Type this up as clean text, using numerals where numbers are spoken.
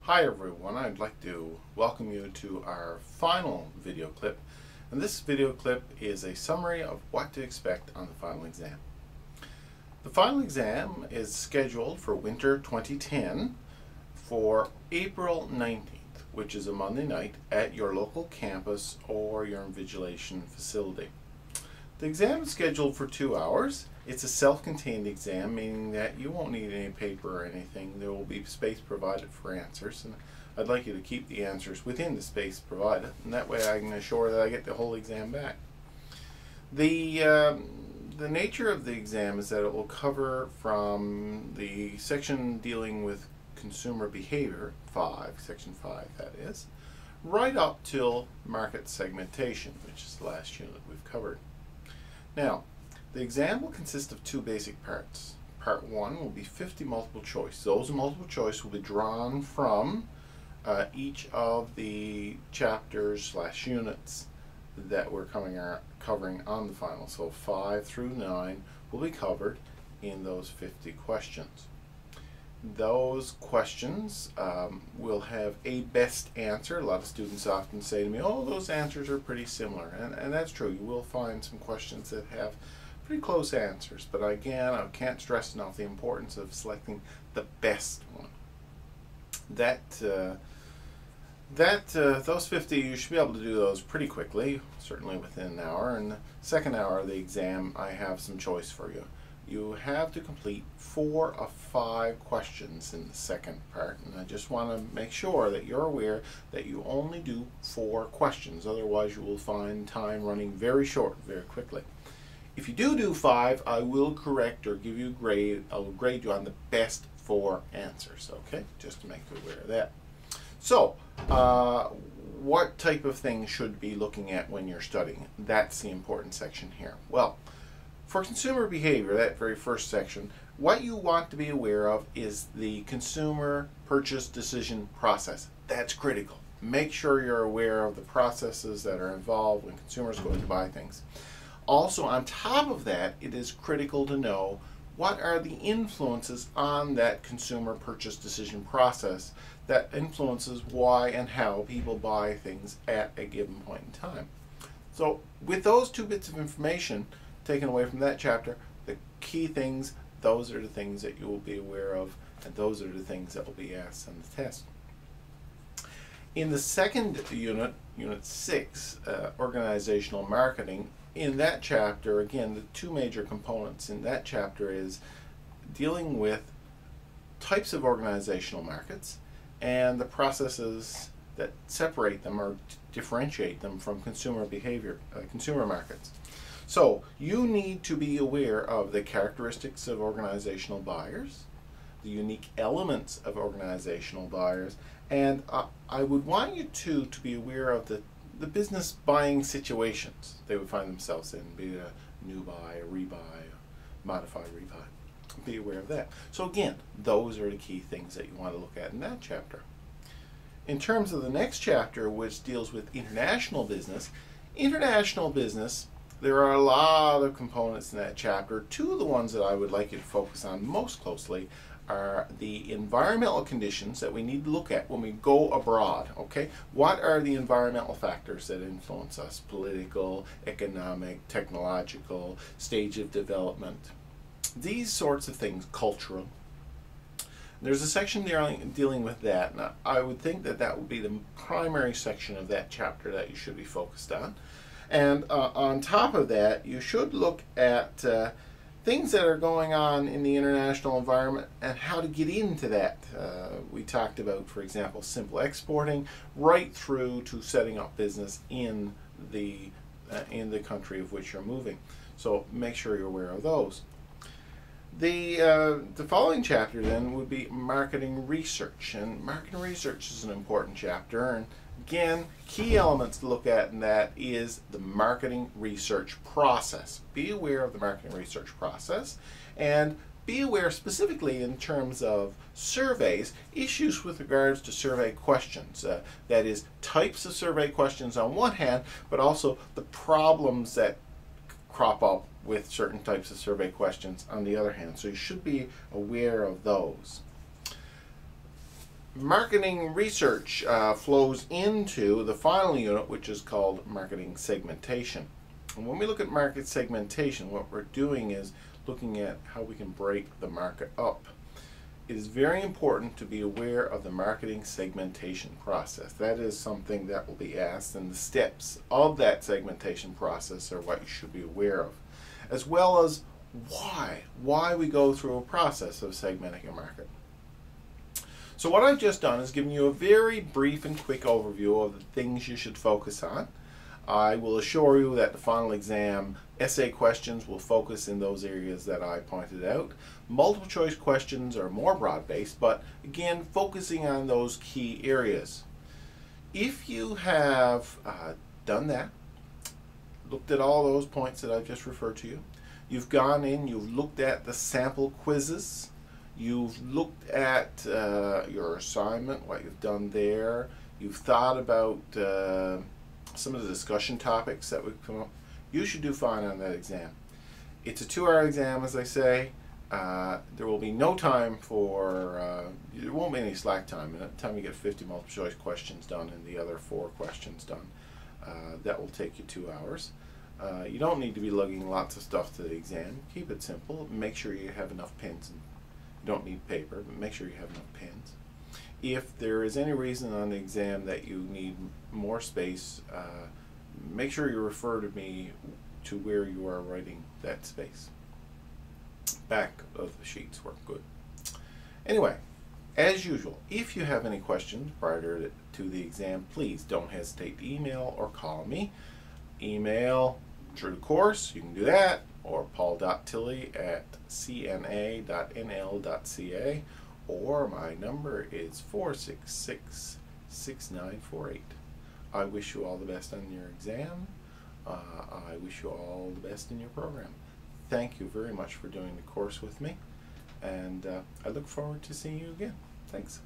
Hi everyone, I'd like to welcome you to our final video clip, and this video clip is a summary of what to expect on the final exam. The final exam is scheduled for winter 2010 for April 19th, which is a Monday night at your local campus or your invigilation facility. The exam is scheduled for 2 hours. It's a self-contained exam, meaning that you won't need any paper or anything. There will be space provided for answers, and I'd like you to keep the answers within the space provided, and that way I can assure that I get the whole exam back. The nature of the exam is that it will cover from the section dealing with consumer behavior, section 5 that is, right up till market segmentation, which is the last unit we've covered. Now, the exam will consist of two basic parts. Part 1 will be 50 multiple choice. Those multiple choice will be drawn from each of the chapters / units that we're covering on the final. So 5 through 9 will be covered in those 50 questions. Those questions will have a best answer. A lot of students often say to me, oh, those answers are pretty similar. And that's true. You will find some questions that have pretty close answers. But again, I can't stress enough the importance of selecting the best one. Those 50, you should be able to do those pretty quickly, certainly within an hour. And the second hour of the exam, I have some choice for you. You have to complete 4 of 5 questions in the second part, and I just want to make sure that you're aware that you only do 4 questions. Otherwise, you will find time running very short very quickly. If you do 5, I will correct or give you a grade. I will grade you on the best 4 answers, okay? Just to make you aware of that. So, what type of things should you be looking at when you're studying? That's the important section here. Well, for consumer behavior, that very first section, what you want to be aware of is the consumer purchase decision process. That's critical. Make sure you're aware of the processes that are involved when consumers go to buy things. Also, on top of that, it is critical to know what are the influences on that consumer purchase decision process that influences why and how people buy things at a given point in time. So, with those 2 bits of information taken away from that chapter, the key things, those are the things that you will be aware of, and those are the things that will be asked on the test. In the second unit, Unit 6, Organizational Marketing, in that chapter, again, the 2 major components in that chapter is dealing with types of organizational markets and the processes that separate them or differentiate them from consumer behavior, consumer markets. So you need to be aware of the characteristics of organizational buyers, the unique elements of organizational buyers, and I would want you to be aware of the business buying situations they would find themselves in, be it a new buy, a rebuy, a modified rebuy. Be aware of that. So again, those are the key things that you want to look at in that chapter. In terms of the next chapter, which deals with international business, there are a lot of components in that chapter. 2 of the ones that I would like you to focus on most closely are the environmental conditions that we need to look at when we go abroad, okay? What are the environmental factors that influence us? Political, economic, technological, stage of development. These sorts of things, cultural. There's a section dealing with that, and I would think that that would be the primary section of that chapter that you should be focused on. And on top of that, you should look at things that are going on in the international environment and how to get into that. We talked about, for example, simple exporting, right through to setting up business in the country of which you're moving. So make sure you're aware of those. The following chapter then would be marketing research, and marketing research is an important chapter, and again, key elements to look at in that is the marketing research process. Be aware of the marketing research process, and be aware specifically in terms of surveys, issues with regards to survey questions. That is, types of survey questions on one hand, but also the problems that crop up with certain types of survey questions on the other hand. So you should be aware of those. Marketing research flows into the final unit, which is called marketing segmentation. And when we look at market segmentation, what we're doing is looking at how we can break the market up. It is very important to be aware of the marketing segmentation process. That is something that will be asked, and the steps of that segmentation process are what you should be aware of, as well as why we go through a process of segmenting a market. So what I've just done is given you a very brief and quick overview of the things you should focus on. I will assure you that the final exam essay questions will focus in those areas that I pointed out. Multiple choice questions are more broad-based, but again, focusing on those key areas. If you have done that, looked at all those points that I've just referred to you, you've gone in, you've looked at the sample quizzes, you've looked at your assignment, what you've done there, you've thought about some of the discussion topics that we've come up, you should do fine on that exam. It's a 2-hour exam, as I say. There will be no time for, there won't be any slack time. By the time you get 50 multiple choice questions done and the other 4 questions done, that will take you 2 hours. You don't need to be lugging lots of stuff to the exam. Keep it simple. Make sure you have enough pens. You don't need paper, but make sure you have enough pens. If there is any reason on the exam that you need more space, make sure you refer to me to where you are writing that space. Back of the sheets work good. Anyway, as usual, if you have any questions prior to the exam, please don't hesitate to email or call me. Email through the course, you can do that, or paul.tilley@cna.nl.ca, or my number is 466-6948. I wish you all the best on your exam. I wish you all the best in your program. Thank you very much for doing the course with me, and I look forward to seeing you again. Thanks.